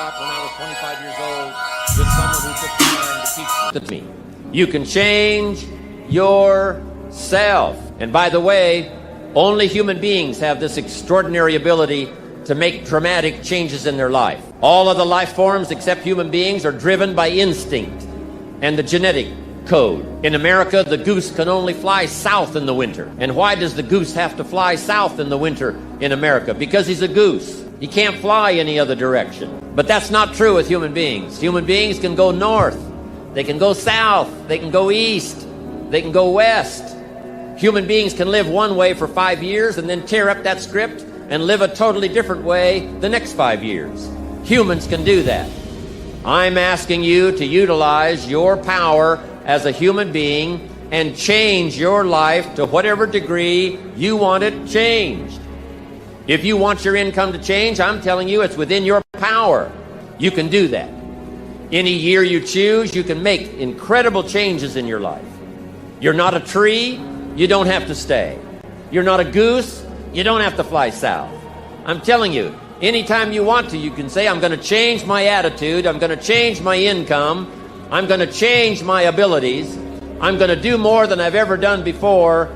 taught when I was 25 years old with someone who took the time to teach me. You can change yourself. And by the way, only human beings have this extraordinary ability to make dramatic changes in their life. All of the life forms except human beings are driven by instinct and the genetic code. In America, the goose can only fly south in the winter. And why does the goose have to fly south in the winter in America? Because he's a goose. He can't fly any other direction. But that's not true with human beings. Human beings can go north. They can go south. They can go east. They can go west. Human beings can live one way for 5 years and then tear up that script and live a totally different way the next 5 years. Humans can do that. I'm asking you to utilize your power as a human being and change your life to whatever degree you want it changed. If you want your income to change, I'm telling you it's within your power. You can do that. Any year you choose, you can make incredible changes in your life. You're not a tree, you don't have to stay. You're not a goose, you don't have to fly south. I'm telling you, anytime you want to, you can say, I'm going to change my attitude, I'm going to change my income, I'm going to change my abilities, I'm going to do more than I've ever done before.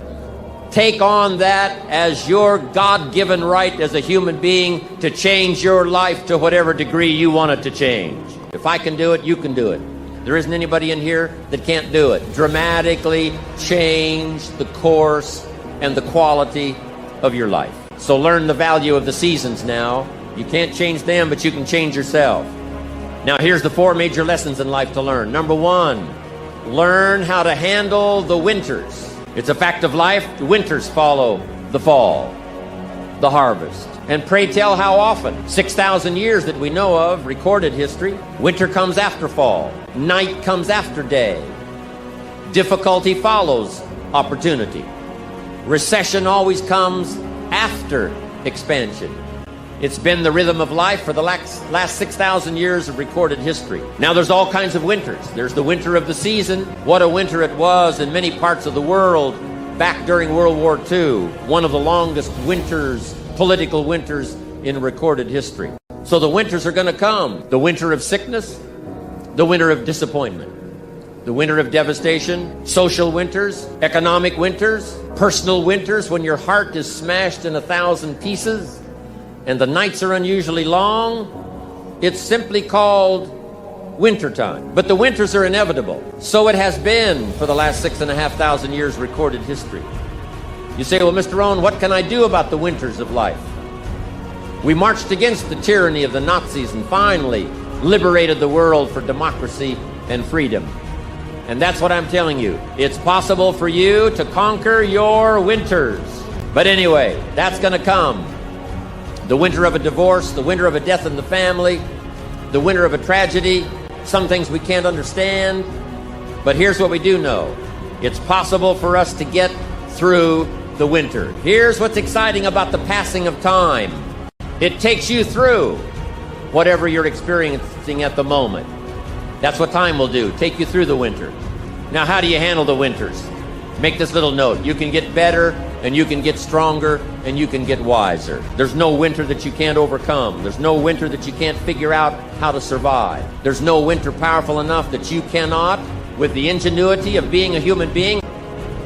Take on that as your God-given right as a human being to change your life to whatever degree you want it to change. If I can do it, you can do it. There isn't anybody in here that can't do it. Dramatically change the course and the quality of your life. So learn the value of the seasons now. You can't change them, but you can change yourself. Now here's the 4 major lessons in life to learn. Number 1, learn how to handle the winters. It's a fact of life. The winters follow the fall, the harvest. And pray tell how often? 6,000 years that we know of, recorded history. Winter comes after fall. Night comes after day. Difficulty follows opportunity. Recession always comes after expansion. It's been the rhythm of life for the last 6,000 years of recorded history. Now there's all kinds of winters. There's the winter of the season. What a winter it was in many parts of the world back during World War II. One of the longest winters, political winters in recorded history. So the winters are going to come. The winter of sickness, the winter of disappointment, the winter of devastation, social winters, economic winters, personal winters when your heart is smashed in 1,000 pieces and the nights are unusually long. It's simply called wintertime. But the winters are inevitable. So it has been for the last 6,500 years recorded history. You say, well, Mr. Rohn, what can I do about the winters of life? We marched against the tyranny of the Nazis and finally liberated the world for democracy and freedom. And that's what I'm telling you. It's possible for you to conquer your winters. But anyway, that's going to come. The winter of a divorce, the winter of a death in the family, the winter of a tragedy, some things we can't understand. But here's what we do know. It's possible for us to get through the winter. Here's what's exciting about the passing of time. It takes you through whatever you're experiencing at the moment. That's what time will do, take you through the winter. Now, how do you handle the winters? Make this little note. You can get better, and you can get stronger, and you can get wiser. There's no winter that you can't overcome. There's no winter that you can't figure out how to survive. There's no winter powerful enough that you cannot, with the ingenuity of being a human being,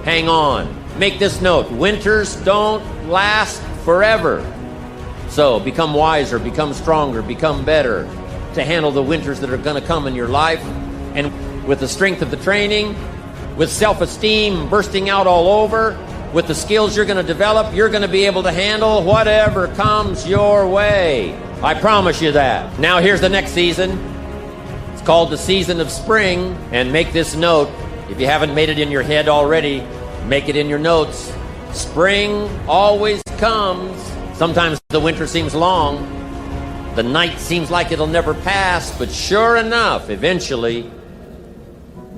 hang on. Make this note. Winters don't last forever. So become wiser, become stronger, become better to handle the winters that are going to come in your life. And with the strength of the training, with self-esteem bursting out all over, with the skills you're going to develop, you're going to be able to handle whatever comes your way. I promise you that. Now here's the next season. It's called the season of spring. And make this note. If you haven't made it in your head already, make it in your notes. Spring always comes. Sometimes the winter seems long. The night seems like it'll never pass. But sure enough, eventually,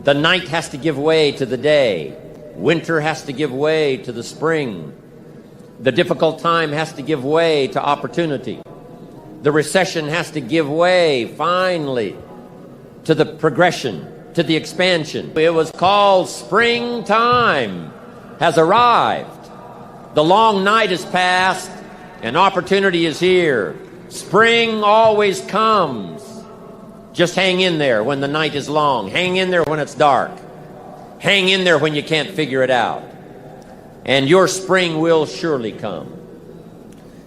the night has to give way to the day. Winter has to give way to the spring. The difficult time has to give way to opportunity. The recession has to give way, finally, to the progression, to the expansion. It was called springtime has arrived. The long night is past and opportunity is here. Spring always comes. Just hang in there when the night is long. Hang in there when it's dark. Hang in there when you can't figure it out. And your spring will surely come.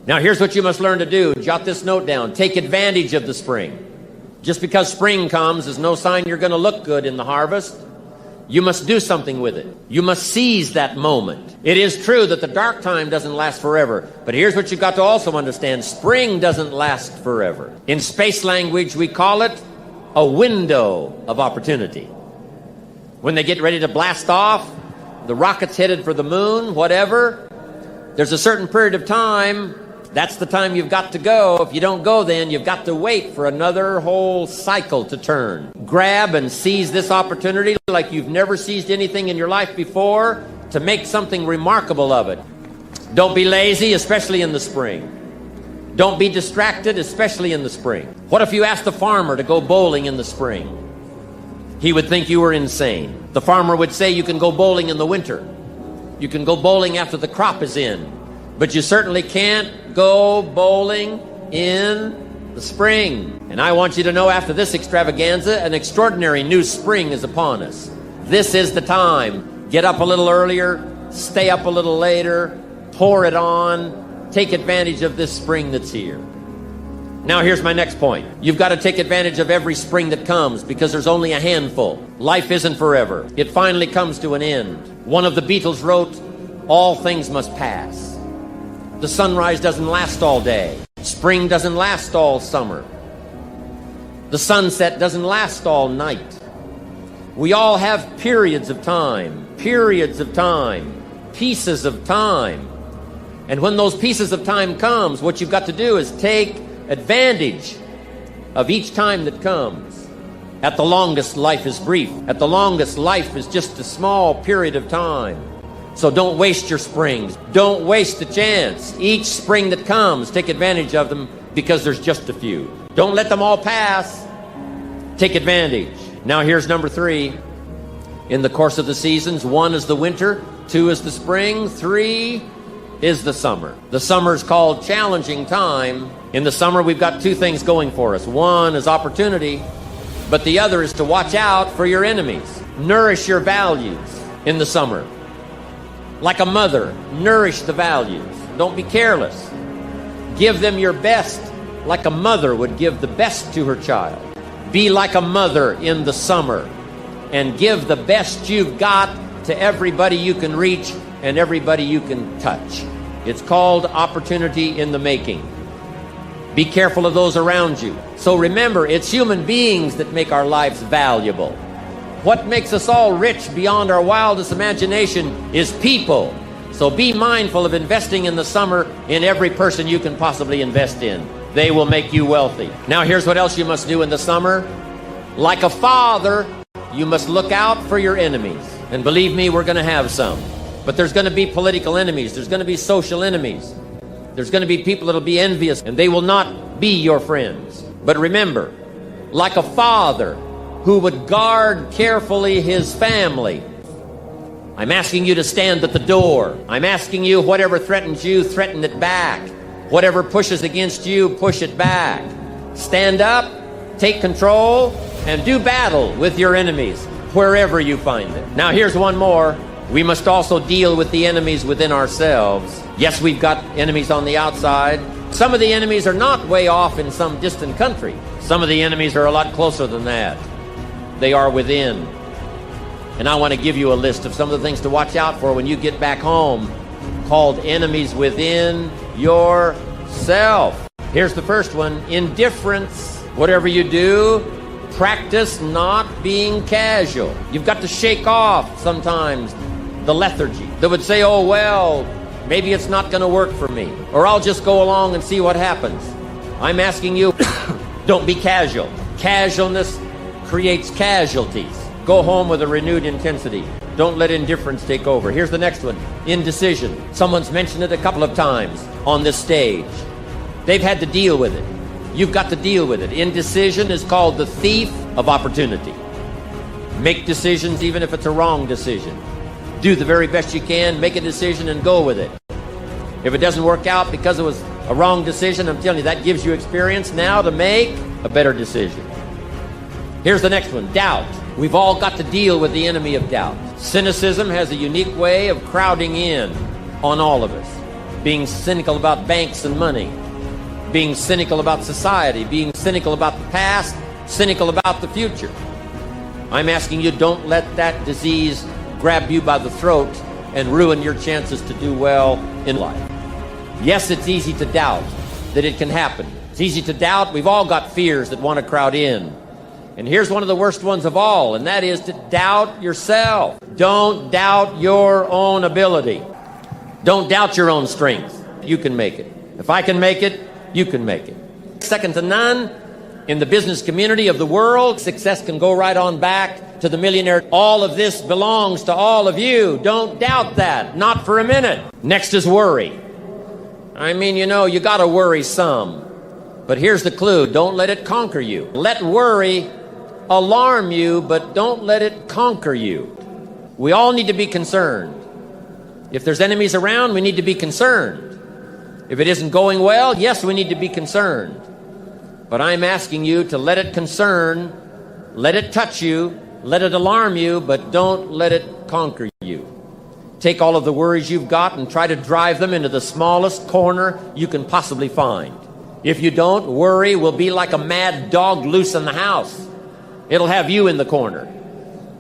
Now here's what you must learn to do. Jot this note down. Take advantage of the spring. Just because spring comes is no sign you're going to look good in the harvest. You must do something with it. You must seize that moment. It is true that the dark time doesn't last forever, but here's what you've got to also understand. Spring doesn't last forever. In space language, we call it a window of opportunity. When they get ready to blast off, the rocket's headed for the moon, whatever, there's a certain period of time. That's the time you've got to go. If you don't go then, you've got to wait for another whole cycle to turn. Grab and seize this opportunity like you've never seized anything in your life before to make something remarkable of it. Don't be lazy, especially in the spring. Don't be distracted, especially in the spring. What if you asked the farmer to go bowling in the spring? He would think you were insane. The farmer would say you can go bowling in the winter. You can go bowling after the crop is in. But you certainly can't go bowling in the spring. And I want you to know after this extravaganza, an extraordinary new spring is upon us. This is the time. Get up a little earlier, stay up a little later, pour it on, take advantage of this spring that's here. Now here's my next point. You've got to take advantage of every spring that comes because there's only a handful. Life isn't forever. It finally comes to an end. One of the Beatles wrote, "All things must pass." The sunrise doesn't last all day. Spring doesn't last all summer. The sunset doesn't last all night. We all have periods of time, pieces of time. And when those pieces of time comes, what you've got to do is take advantage of each time that comes. At the longest, life is brief. At the longest, life is just a small period of time. So don't waste your springs. Don't waste the chance. Each spring that comes, take advantage of them because there's just a few. Don't let them all pass. Take advantage. Now here's number 3. In the course of the seasons, 1 is the winter, 2 is the spring, 3 is the summer. The summer is called challenging time. In the summer, we've got 2 things going for us. 1 is opportunity, but the other is to watch out for your enemies. Nourish your values in the summer. Like a mother, nourish the values. Don't be careless. Give them your best like a mother would give the best to her child. Be like a mother in the summer and give the best you've got to everybody you can reach and everybody you can touch. It's called opportunity in the making. Be careful of those around you. So remember, it's human beings that make our lives valuable. What makes us all rich beyond our wildest imagination is people. So be mindful of investing in the summer in every person you can possibly invest in. They will make you wealthy. Now here's what else you must do in the summer. Like a father, you must look out for your enemies. And believe me, we're going to have some. But there's going to be political enemies. There's going to be social enemies. There's going to be people that'll be envious, and they will not be your friends. But remember, like a father who would guard carefully his family, I'm asking you to stand at the door. I'm asking you, whatever threatens you, threaten it back. Whatever pushes against you, push it back. Stand up, take control, and do battle with your enemies wherever you find them. Now here's one more. We must also deal with the enemies within ourselves. Yes, we've got enemies on the outside. Some of the enemies are not way off in some distant country. Some of the enemies are a lot closer than that. They are within. And I want to give you a list of some of the things to watch out for when you get back home, called enemies within yourself. Here's the first one: indifference. Whatever you do, practice not being casual. You've got to shake off sometimes the lethargy that would say, oh, well, maybe it's not going to work for me, or I'll just go along and see what happens. I'm asking you, don't be casual. Casualness creates casualties. Go home with a renewed intensity. Don't let indifference take over. Here's the next one: indecision. Someone's mentioned it a couple of times on this stage. They've had to deal with it. You've got to deal with it. Indecision is called the thief of opportunity. Make decisions even if it's a wrong decision. Do the very best you can, make a decision and go with it. If it doesn't work out because it was a wrong decision, I'm telling you, that gives you experience now to make a better decision. Here's the next one, doubt. We've all got to deal with the enemy of doubt. Cynicism has a unique way of crowding in on all of us. Being cynical about banks and money, being cynical about society, being cynical about the past, cynical about the future. I'm asking you, don't let that disease grab you by the throat and ruin your chances to do well in life. Yes, it's easy to doubt that it can happen. It's easy to doubt. We've all got fears that want to crowd in. And here's one of the worst ones of all, and that is to doubt yourself. Don't doubt your own ability. Don't doubt your own strength. You can make it. If I can make it, you can make it. Second to none in the business community of the world. Success can go right on back to the millionaire. All of this belongs to all of you. Don't doubt that. Not for a minute. Next is worry. I mean, you know, you got to worry some. But here's the clue. Don't let it conquer you. Let worry alarm you, but don't let it conquer you. We all need to be concerned. If there's enemies around, we need to be concerned. If it isn't going well, yes, we need to be concerned. But I'm asking you to let it concern, let it touch you, let it alarm you, but don't let it conquer you. Take all of the worries you've got and try to drive them into the smallest corner you can possibly find. If you don't, worry will be like a mad dog loose in the house. It'll have you in the corner.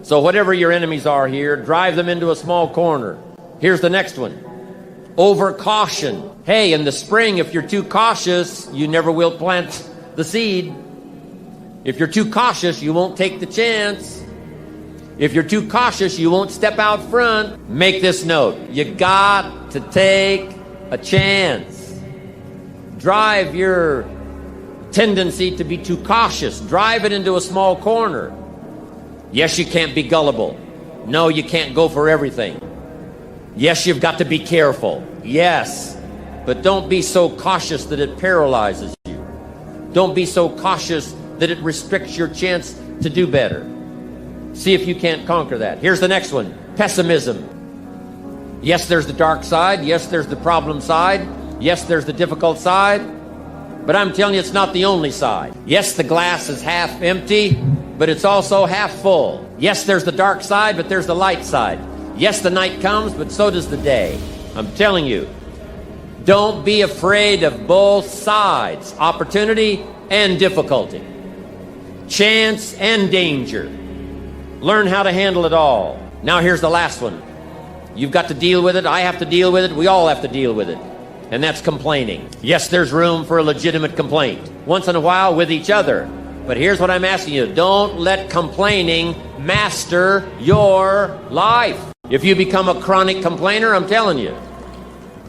So whatever your enemies are here, drive them into a small corner. Here's the next one. Over caution. Hey, in the spring, if you're too cautious, you never will plant the seed. If you're too cautious, you won't take the chance. If you're too cautious, you won't step out front. Make this note. You got to take a chance. Drive your tendency to be too cautious. Drive it into a small corner. Yes, you can't be gullible. No, you can't go for everything. Yes, you've got to be careful. Yes, but don't be so cautious that it paralyzes you. Don't be so cautious that it restricts your chance to do better. See if you can't conquer that. Here's the next one. Pessimism. Yes, there's the dark side. Yes, there's the problem side. Yes, there's the difficult side. But I'm telling you, it's not the only side. Yes, the glass is half empty, but it's also half full. Yes, there's the dark side, but there's the light side. Yes, the night comes, but so does the day. I'm telling you, don't be afraid of both sides, opportunity and difficulty, chance and danger. Learn how to handle it all. Now here's the last one. You've got to deal with it. I have to deal with it. We all have to deal with it. And that's complaining. Yes, there's room for a legitimate complaint once in a while with each other. But here's what I'm asking you. Don't let complaining master your life. If you become a chronic complainer, I'm telling you,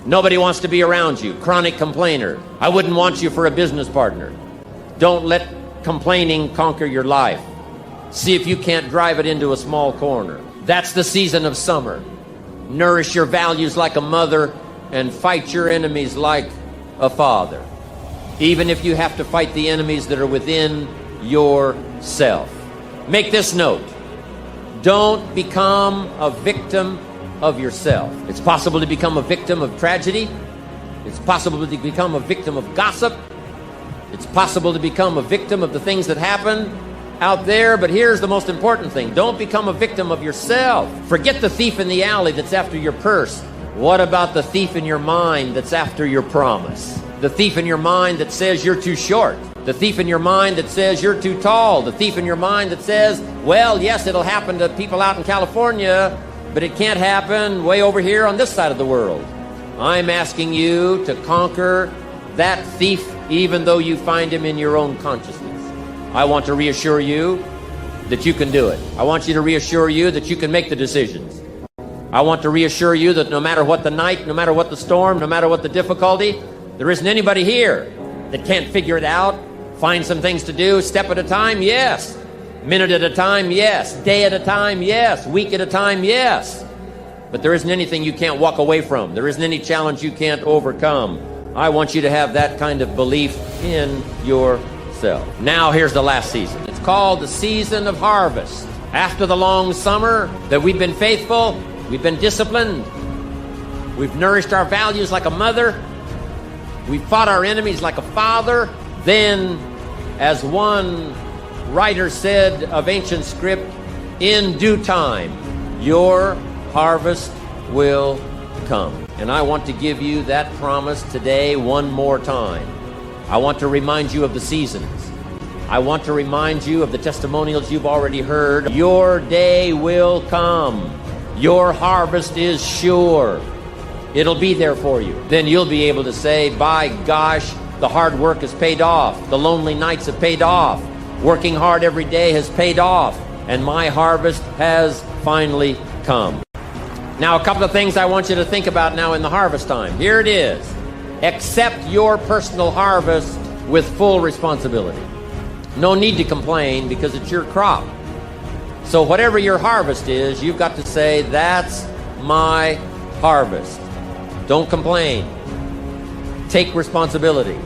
nobody wants to be around you. Chronic complainer. I wouldn't want you for a business partner. Don't let complaining conquer your life. See if you can't drive it into a small corner. That's the season of summer. Nourish your values like a mother and fight your enemies like a father. Even if you have to fight the enemies that are within yourself. Make this note. Don't become a victim of yourself. It's possible to become a victim of tragedy. It's possible to become a victim of gossip. It's possible to become a victim of the things that happen out there. But here's the most important thing. Don't become a victim of yourself. Forget the thief in the alley that's after your purse. What about the thief in your mind that's after your promise? The thief in your mind that says you're too short. The thief in your mind that says you're too tall. The thief in your mind that says, well, yes, it'll happen to people out in California, but it can't happen way over here on this side of the world. I'm asking you to conquer that thief even though you find him in your own consciousness. I want to reassure you that you can do it. I want you to reassure you that you can make the decisions. I want to reassure you that no matter what the night, no matter what the storm, no matter what the difficulty, there isn't anybody here that can't figure it out. Find some things to do, step at a time, yes. Minute at a time, yes. Day at a time, yes. Week at a time, yes. But there isn't anything you can't walk away from. There isn't any challenge you can't overcome. I want you to have that kind of belief in yourself. Now here's the last season. It's called the season of harvest. After the long summer that we've been faithful, we've been disciplined, we've nourished our values like a mother, we've fought our enemies like a father, then as one writer said of ancient script, in due time, your harvest will come. And I want to give you that promise today one more time. I want to remind you of the seasons. I want to remind you of the testimonials you've already heard. Your day will come. Your harvest is sure. It'll be there for you. Then you'll be able to say, by gosh, the hard work has paid off. The lonely nights have paid off. Working hard every day has paid off. And my harvest has finally come. Now, a couple of things I want you to think about now in the harvest time. Here it is. Accept your personal harvest with full responsibility. No need to complain because it's your crop. So whatever your harvest is, you've got to say, that's my harvest. Don't complain. Take responsibility.